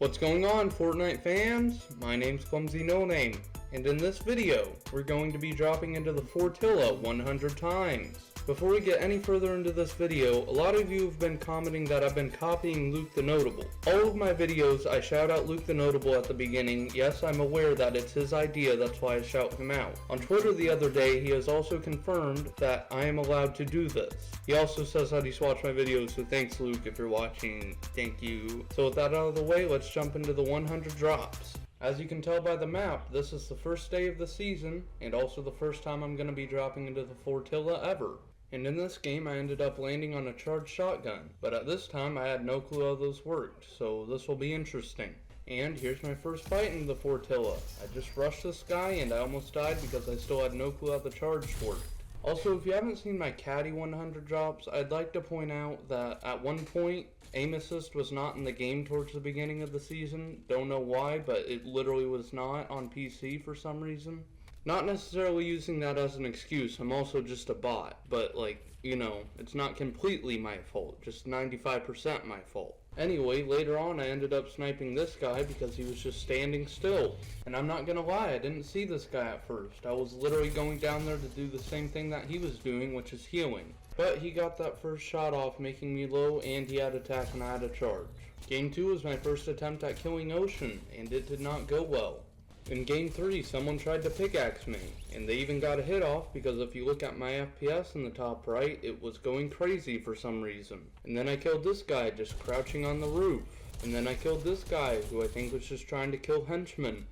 What's going on, Fortnite fans? My name's Clumsy Noname, and in this video, we're going to be dropping into the Fortilla 100 times. Before we get any further into this video, a lot of you have been commenting that I've been copying Luke TheNotable. All of my videos, I shout out Luke TheNotable at the beginning. Yes, I'm aware that it's his idea, that's why I shout him out. On Twitter the other day, he has also confirmed that I am allowed to do this. He also says that he's watched my videos, so thanks Luke if you're watching, thank you. So with that out of the way, let's jump into the 100 drops. As you can tell by the map, this is the first day of the season, and also the first time I'm going to be dropping into the Fortilla ever. And in this game I ended up landing on a charged shotgun, but at this time I had no clue how those worked, so this will be interesting. And here's my first fight in the Fortilla. I just rushed this guy and I almost died because I still had no clue how the charge worked. Also, if you haven't seen my Caddy 100 drops, I'd like to point out that at one point, aim assist was not in the game towards the beginning of the season. Don't know why, but it literally was not on PC for some reason. Not necessarily using that as an excuse, I'm also just a bot, but it's not completely my fault, just 95% my fault. Anyway, later on I ended up sniping this guy because he was just standing still. And I'm not gonna lie, I didn't see this guy at first. I was literally going down there to do the same thing that he was doing, which is healing. But he got that first shot off, making me low, and he had attack and I had a charge. Game 2 was my first attempt at killing Ocean, and it did not go well. In Game 3, someone tried to pickaxe me, and they even got a hit off because if you look at my FPS in the top right, it was going crazy for some reason. And then I killed this guy just crouching on the roof. And then I killed this guy who I think was just trying to kill henchmen.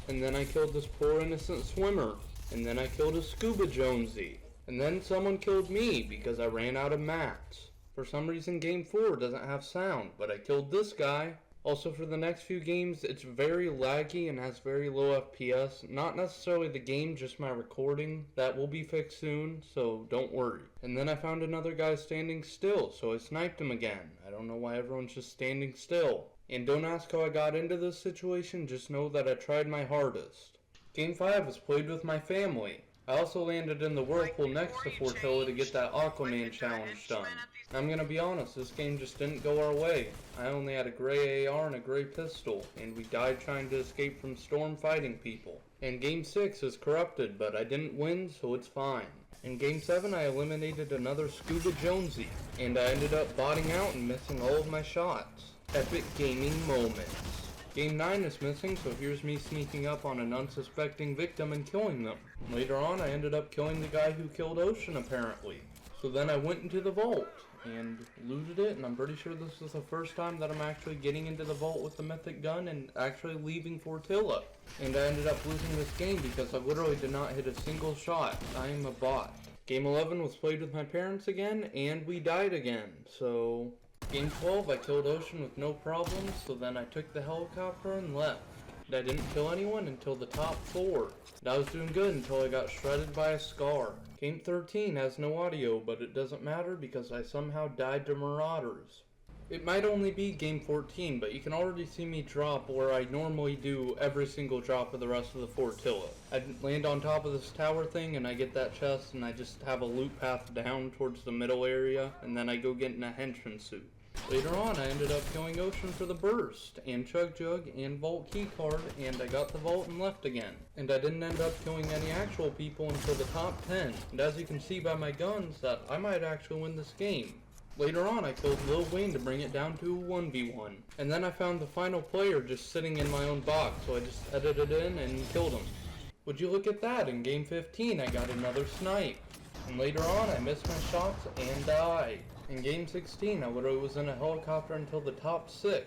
And then I killed this poor innocent swimmer. And then I killed a scuba Jonesy. And then someone killed me because I ran out of mats. For some reason Game 4 doesn't have sound, but I killed this guy. Also, for the next few games, it's very laggy and has very low FPS. Not necessarily the game, just my recording. That will be fixed soon, so don't worry. And then I found another guy standing still, so I sniped him again. I don't know why everyone's just standing still. And don't ask how I got into this situation, just know that I tried my hardest. Game 5 was played with my family. I also landed in the whirlpool next to Fortilla to get that Aquaman challenge done. I'm gonna be honest, this game just didn't go our way. I only had a gray AR and a gray pistol, and we died trying to escape from Storm fighting people. And Game 6 is corrupted, but I didn't win, so it's fine. In Game 7 I eliminated another Scuba Jonesy, and I ended up botting out and missing all of my shots. Epic gaming moments. Game 9 is missing, so here's me sneaking up on an unsuspecting victim and killing them. Later on I ended up killing the guy who killed Ocean apparently. So then I went into the vault and looted it, and I'm pretty sure this is the first time that I'm actually getting into the vault with the mythic gun and actually leaving Fortilla. And I ended up losing this game because I literally did not hit a single shot. I am a bot. Game 11 was played with my parents again, and we died again, so... Game 12 I killed Ocean with no problems, so then I took the helicopter and left. And I didn't kill anyone until the top 4. And I was doing good until I got shredded by a Scar. Game 13 has no audio, but it doesn't matter because I somehow died to Marauders. It might only be Game 14, but you can already see me drop where I normally do every single drop of the rest of the Fortilla. I land on top of this tower thing and I get that chest and I just have a loop path down towards the middle area and then I go get in a henchman suit. Later on I ended up killing Ocean for the burst, and Chug Jug, and Vault Keycard, and I got the vault and left again. And I didn't end up killing any actual people until the top 10, and as you can see by my guns that I might actually win this game. Later on I killed Lil Wayne to bring it down to a 1v1, and then I found the final player just sitting in my own box, so I just edited in and killed him. Would you look at that, in Game 15 I got another snipe, and later on I missed my shots and died. In Game 16, I literally was in a helicopter until the top 6.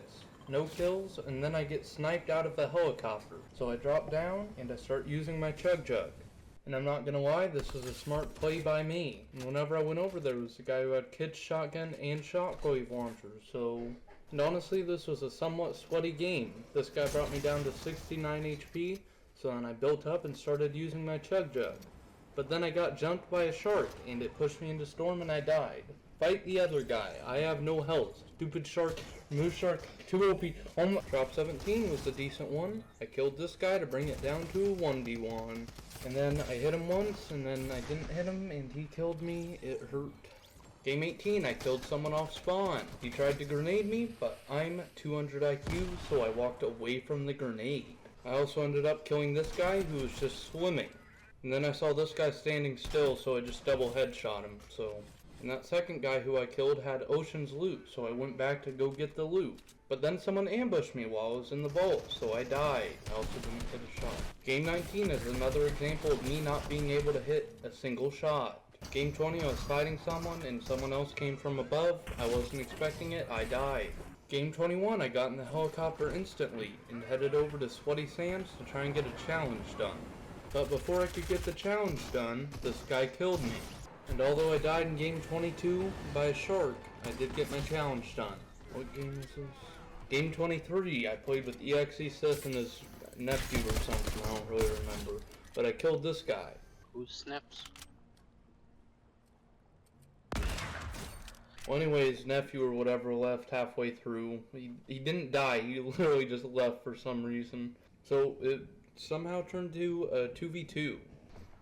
No kills, and then I get sniped out of the helicopter. So I drop down, and I start using my Chug Jug. And I'm not gonna lie, this was a smart play by me. And whenever I went over there, was a guy who had Kid's shotgun and shockwave launcher, so... And honestly, this was a somewhat sweaty game. This guy brought me down to 69 HP, so then I built up and started using my Chug Jug. But then I got jumped by a shark, and it pushed me into Storm and I died. Fight the other guy. I have no health. Stupid shark. Move shark. Too OP. Drop 17 was a decent one. I killed this guy to bring it down to a 1v1. And then I hit him once, and then I didn't hit him, and he killed me. It hurt. Game 18, I killed someone off spawn. He tried to grenade me, but I'm 200 IQ, so I walked away from the grenade. I also ended up killing this guy who was just swimming. And then I saw this guy standing still, so I just double headshot him, And that second guy who I killed had Ocean's loot, so I went back to go get the loot. But then someone ambushed me while I was in the vault, so I died. I also didn't hit a shot. Game 19 is another example of me not being able to hit a single shot. Game 20, I was fighting someone and someone else came from above. I wasn't expecting it, I died. Game 21, I got in the helicopter instantly and headed over to Sweaty Sands to try and get a challenge done. But before I could get the challenge done, this guy killed me. And although I died in game 22 by a shark, I did get my challenge done. What game is this? Game 23, I played with EXE Sith and his nephew or something, I don't really remember. But I killed this guy. Who's Snips? Well, anyways, nephew or whatever left halfway through. He didn't die, he literally just left for some reason. So it somehow turned to a 2v2.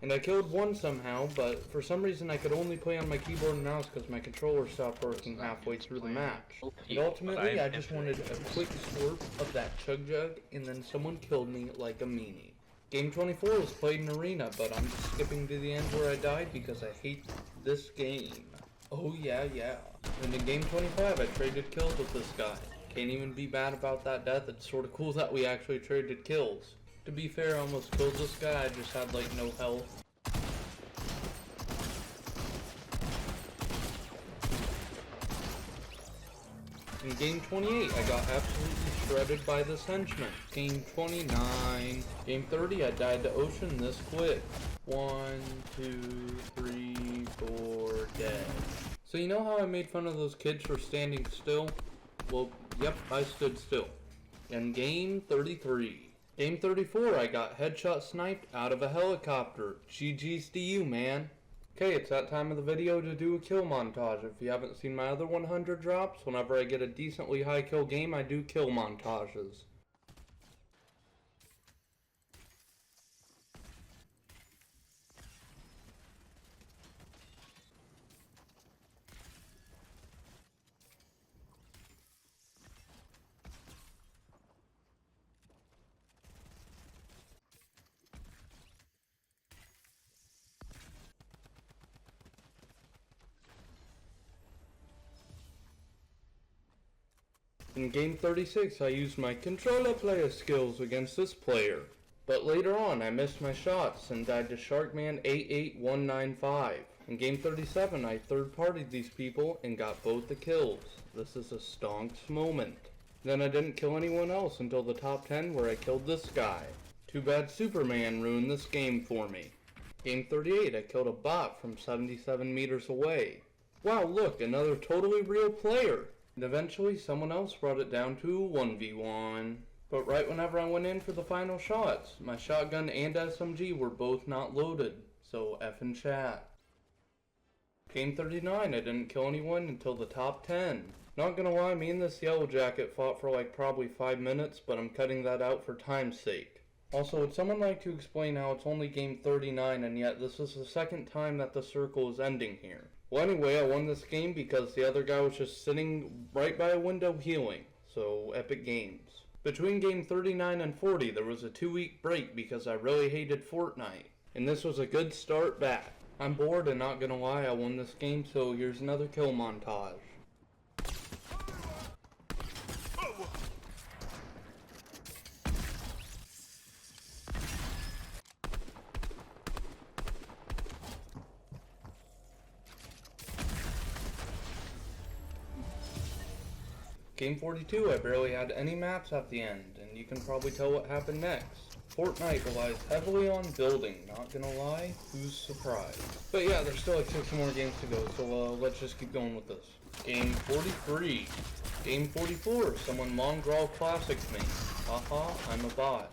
And I killed one somehow, but for some reason I could only play on my keyboard and mouse because my controller stopped working halfway through the match. And ultimately, I just wanted a quick slurp of that chug jug, and then someone killed me like a meanie. Game 24 was played in Arena, but I'm just skipping to the end where I died because I hate this game. Oh yeah. And in game 25, I traded kills with this guy. Can't even be bad about that death. It's sort of cool that we actually traded kills. To be fair, I almost killed this guy, I just had like no health. In game 28, I got absolutely shredded by this henchman. Game 29. Game 30, I died to Ocean this quick. 1, 2, 3, 4, dead. So you know how I made fun of those kids for standing still? Well, yep, I stood still. In game 33. Game 34, I got headshot sniped out of a helicopter. GG's to you, man. Okay, it's that time of the video to do a kill montage. If you haven't seen my other 100 drops, whenever I get a decently high kill game, I do kill montages. In game 36, I used my controller player skills against this player. But later on, I missed my shots and died to Sharkman 88195. In game 37, I third-partied these people and got both the kills. This is a stonks moment. Then I didn't kill anyone else until the top 10 where I killed this guy. Too bad Superman ruined this game for me. Game 38, I killed a bot from 77 meters away. Wow, look, another totally real player. And eventually someone else brought it down to 1v1. But right whenever I went in for the final shots, my shotgun and SMG were both not loaded, so effing chat. Game 39, I didn't kill anyone until the top 10. Not gonna lie, me and this yellow jacket fought for like probably 5 minutes, but I'm cutting that out for time's sake. Also, would someone like to explain how it's only game 39 and yet this is the second time that the circle is ending here? Well, anyway, I won this game because the other guy was just sitting right by a window healing, so epic games. Between game 39 and 40, there was a 2-week break because I really hated Fortnite, and this was a good start back. I'm bored and not gonna lie, I won this game, so here's another kill montage. Game 42, I barely had any maps at the end, and you can probably tell what happened next. Fortnite relies heavily on building, not gonna lie, who's surprised? But yeah, there's still like 6 more games to go, so let's just keep going with this. Game 43. Game 44, someone Mongrel Classics me. Haha, I'm a bot.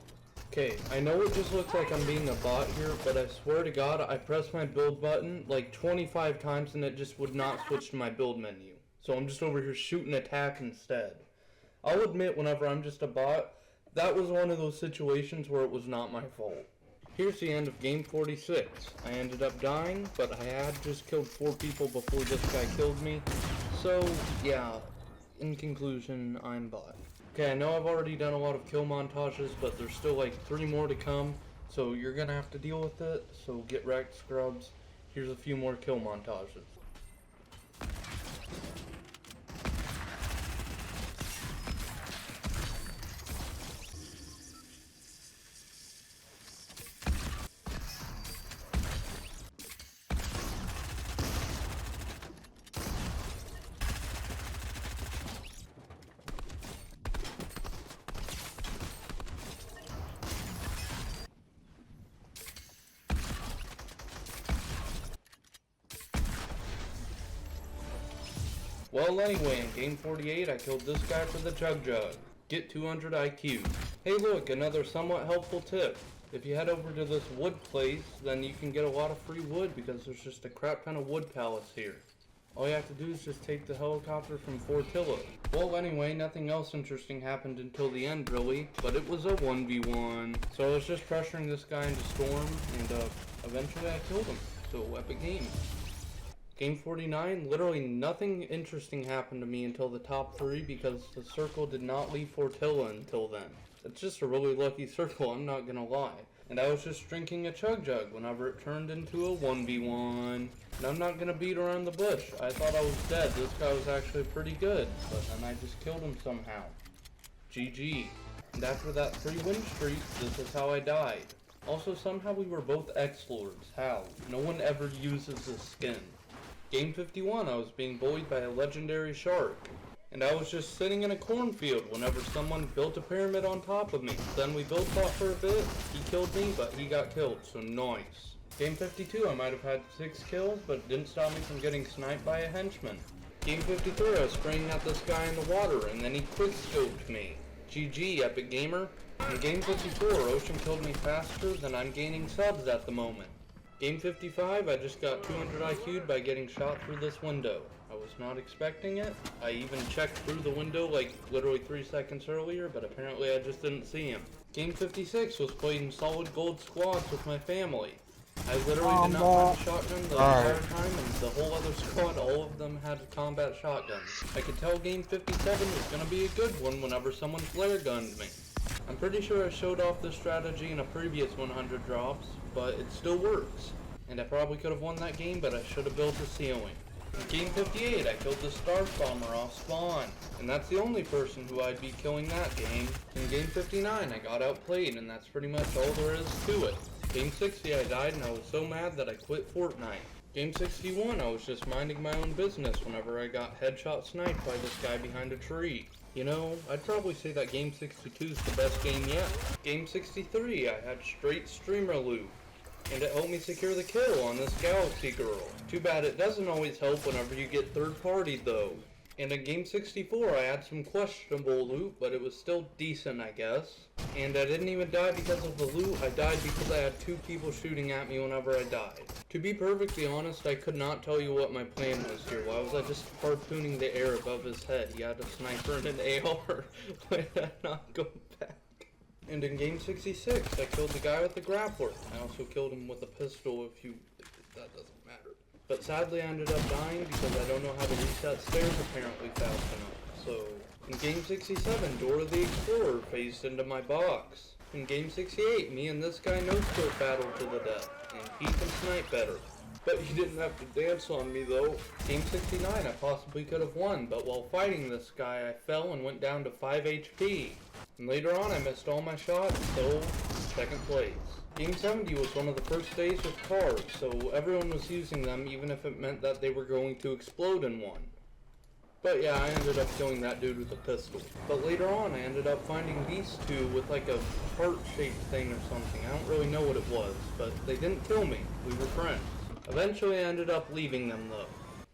Okay, I know it just looks like I'm being a bot here, but I swear to God, I pressed my build button like 25 times and it just would not switch to my build menu. So I'm just over here shooting attack instead. I'll admit, whenever I'm just a bot, that was one of those situations where it was not my fault. Here's the end of game 46. I ended up dying, but I had just killed 4 people before this guy killed me. So, yeah, in conclusion, I'm bot. Okay, I know I've already done a lot of kill montages, but there's still like 3 more to come, so you're gonna have to deal with it, so get wrecked, scrubs. Here's a few more kill montages. Well, anyway, in game 48, I killed this guy for the Jug. Get 200 IQ. Hey look, another somewhat helpful tip. If you head over to this wood place, then you can get a lot of free wood because there's just a crap ton of wood pallets here. All you have to do is just take the helicopter from Fortilla. Well, anyway, nothing else interesting happened until the end, really, but it was a 1v1. So I was just pressuring this guy into Storm, and eventually I killed him. So, epic game. Game 49, literally nothing interesting happened to me until the top 3 because the circle did not leave Fortilla until then. It's just a really lucky circle, I'm not gonna lie. And I was just drinking a Jug whenever it turned into a 1v1. And I'm not gonna beat around the bush. I thought I was dead. This guy was actually pretty good, but then I just killed him somehow. GG. And after that 3-win streak, this is how I died. Also, somehow we were both X-Lords. How? No one ever uses this skin. Game 51, I was being bullied by a legendary shark. And I was just sitting in a cornfield whenever someone built a pyramid on top of me. Then we both fought for a bit. He killed me, but he got killed, so nice. Game 52, I might have had 6 kills, but it didn't stop me from getting sniped by a henchman. Game 53, I was spraying at this guy in the water, and then he quick-scoped me. GG, epic gamer. In Game 54, Ocean killed me faster than I'm gaining subs at the moment. Game 55, I just got 200 IQ'd by getting shot through this window. I was not expecting it. I even checked through the window like literally 3 seconds earlier, but apparently I just didn't see him. Game 56 was played in solid gold squads with my family. I literally did not find a shotgun the entire time, and the whole other squad, all of them had combat shotguns. I could tell Game 57 was going to be a good one whenever someone flare gunned me. I'm pretty sure I showed off this strategy in a previous 100 drops, but it still works. And I probably could have won that game, but I should have built a ceiling. In Game 58, I killed the Star Bomber off spawn, and that's the only person who I'd be killing that game. In Game 59, I got outplayed, and that's pretty much all there is to it. Game 60, I died, and I was so mad that I quit Fortnite. Game 61, I was just minding my own business whenever I got headshot sniped by this guy behind a tree. You know, I'd probably say that Game 62 is the best game yet. Game 63, I had straight streamer loot, and it helped me secure the kill on this Galaxy girl. Too bad it doesn't always help whenever you get third party though. And in Game 64, I had some questionable loot, but it was still decent, I guess. And I didn't even die because of the loot, I died because I had 2 people shooting at me whenever I died. To be perfectly honest, I could not tell you what my plan was here. Why was I just harpooning the air above his head? He had a sniper and an AR. Why did I not go back? And in Game 66, I killed the guy with the grappler. I also killed him with a pistol that doesn't matter. But sadly I ended up dying because I don't know how to reset stairs apparently fast enough. So, in Game 67, Dora the Explorer phased into my box. In Game 68, me and this guy no-scope battled to the death, and he can snipe better. But he didn't have to dance on me though. Game 69, I possibly could have won, but while fighting this guy, I fell and went down to 5 HP. And later on, I missed all my shots, so second place. Game 70 was one of the first days with cars, so everyone was using them even if it meant that they were going to explode in one. But yeah, I ended up killing that dude with a pistol. But later on, I ended up finding these 2 with like a heart-shaped thing or something. I don't really know what it was, but they didn't kill me. We were friends. Eventually, I ended up leaving them though.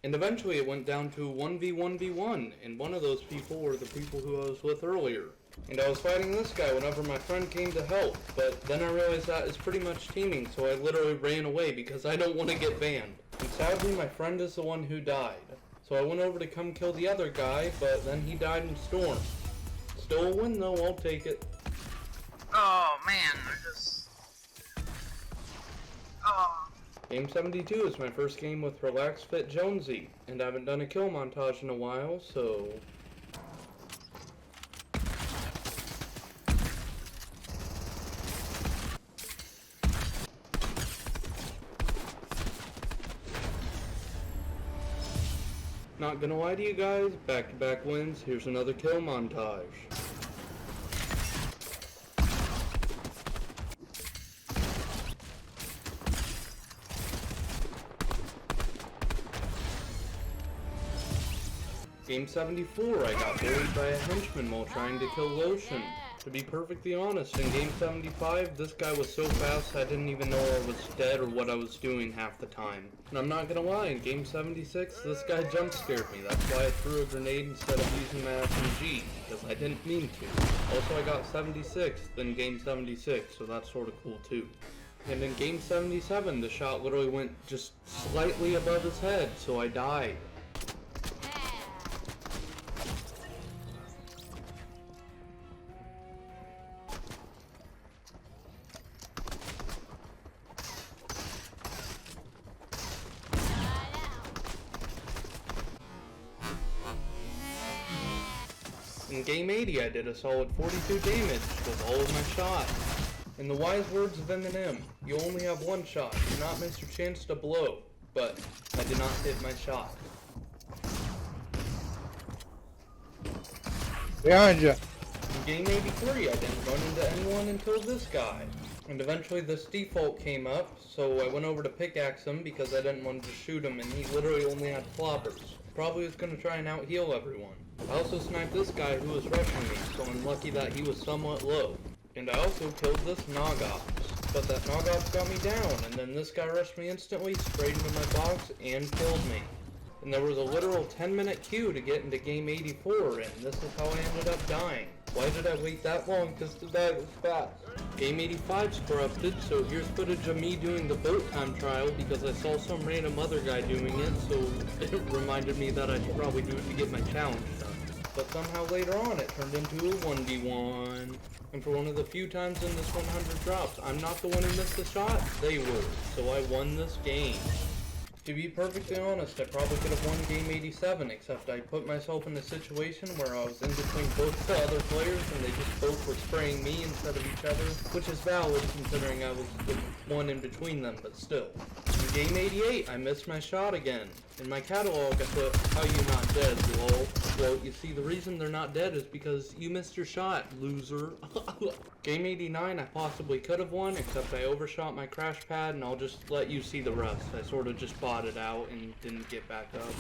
And eventually, it went down to 1v1v1, and one of those people were the people who I was with earlier. And I was fighting this guy whenever my friend came to help, but then I realized that is pretty much teaming, so I literally ran away because I don't want to get banned. And sadly, my friend is the one who died. So I went over to come kill the other guy, but then he died in Storm. Still a win though, I'll take it. Oh man, Game 72 is my first game with Relax Fit Jonesy, and I haven't done a kill montage in a while, so... Not gonna lie to you guys, back-to-back wins, here's another kill montage. Game 74, I got bullied by a henchman while trying to kill Lotion. To be perfectly honest, in Game 75, this guy was so fast I didn't even know I was dead or what I was doing half the time. And I'm not gonna lie, in Game 76, this guy jump scared me. That's why I threw a grenade instead of using my SMG, because I didn't mean to. Also, I got 76th in Game 76, so that's sort of cool too. And in Game 77, the shot literally went just slightly above his head, so I died. In Game 80, I did a solid 42 damage with all of my shots. In the wise words of Eminem, you only have one shot, do not miss your chance to blow. But I did not hit my shot. Behind you. In Game 83, I didn't run into anyone until this guy. And eventually this default came up, so I went over to pickaxe him because I didn't want to just shoot him, and he literally only had floppers. Probably was going to try and out-heal everyone. I also sniped this guy who was rushing me, so I'm lucky that he was somewhat low. And I also killed this Nogops. But that Nogops got me down, and then this guy rushed me instantly, sprayed into my box, and killed me. And there was a literal 10-minute queue to get into Game 84, and this is how I ended up dying. Why did I wait that long? Because the guy was fast. Game 85's corrupted, so here's footage of me doing the boat time trial because I saw some random other guy doing it, so it reminded me that I should probably do it to get my challenge done. But somehow later on it turned into a 1v1. And for one of the few times in this 100 drops, I'm not the one who missed the shot, they were. So I won this game. To be perfectly honest, I probably could have won Game 87, except I put myself in a situation where I was in between both the other players and they just both were spraying me instead of each other, which is valid considering I was the one in between them, but still. In Game 88, I missed my shot again. In my catalog, I put, "How you not dead, lol?" Well, you see, the reason they're not dead is because you missed your shot, loser. Game 89, I possibly could have won, except I overshot my crash pad, and I'll just let you see the rest. I sort of just botted out and didn't get back up.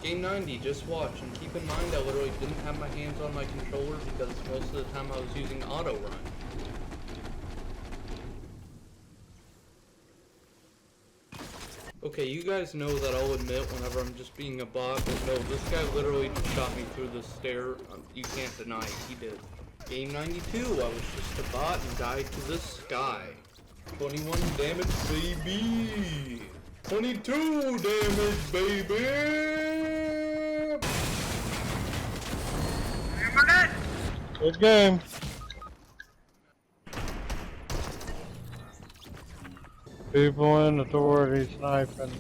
Game 90, just watch, and keep in mind I literally didn't have my hands on my controller because most of the time I was using auto run. Okay, you guys know that I'll admit whenever I'm just being a bot, but no, this guy literally just shot me through the stair. You can't deny it, he did. Game 92, I was just a bot and died to this guy. 21 damage, baby! 22 damage, baby! Good game. People in authority sniping.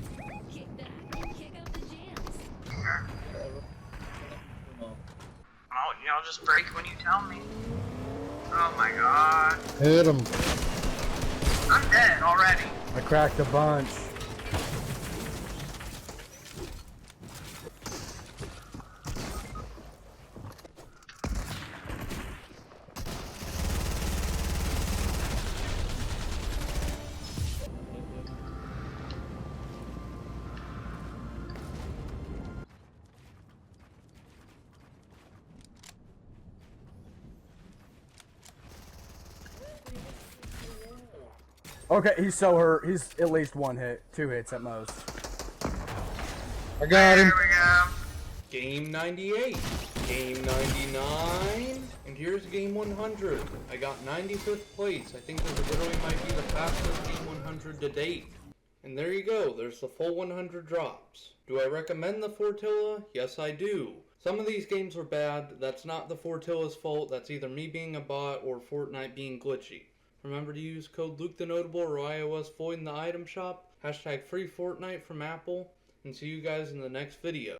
I'll just break when you tell me. Oh my god. Hit him. I'm dead already. I cracked a bunch. Okay, he's so hurt. He's at least one hit, 2 hits at most. I got him. There we go. Game 98, Game 99, and here's Game 100. I got 95th place. I think this literally might be the fastest Game 100 to date. And there you go, there's the full 100 drops. Do I recommend the Fortilla? Yes, I do. Some of these games are bad. That's not the Fortilla's fault. That's either me being a bot or Fortnite being glitchy. Remember to use code Luke TheNotable or iOS Void in the item shop. #free Fortnite from Apple. And see you guys in the next video.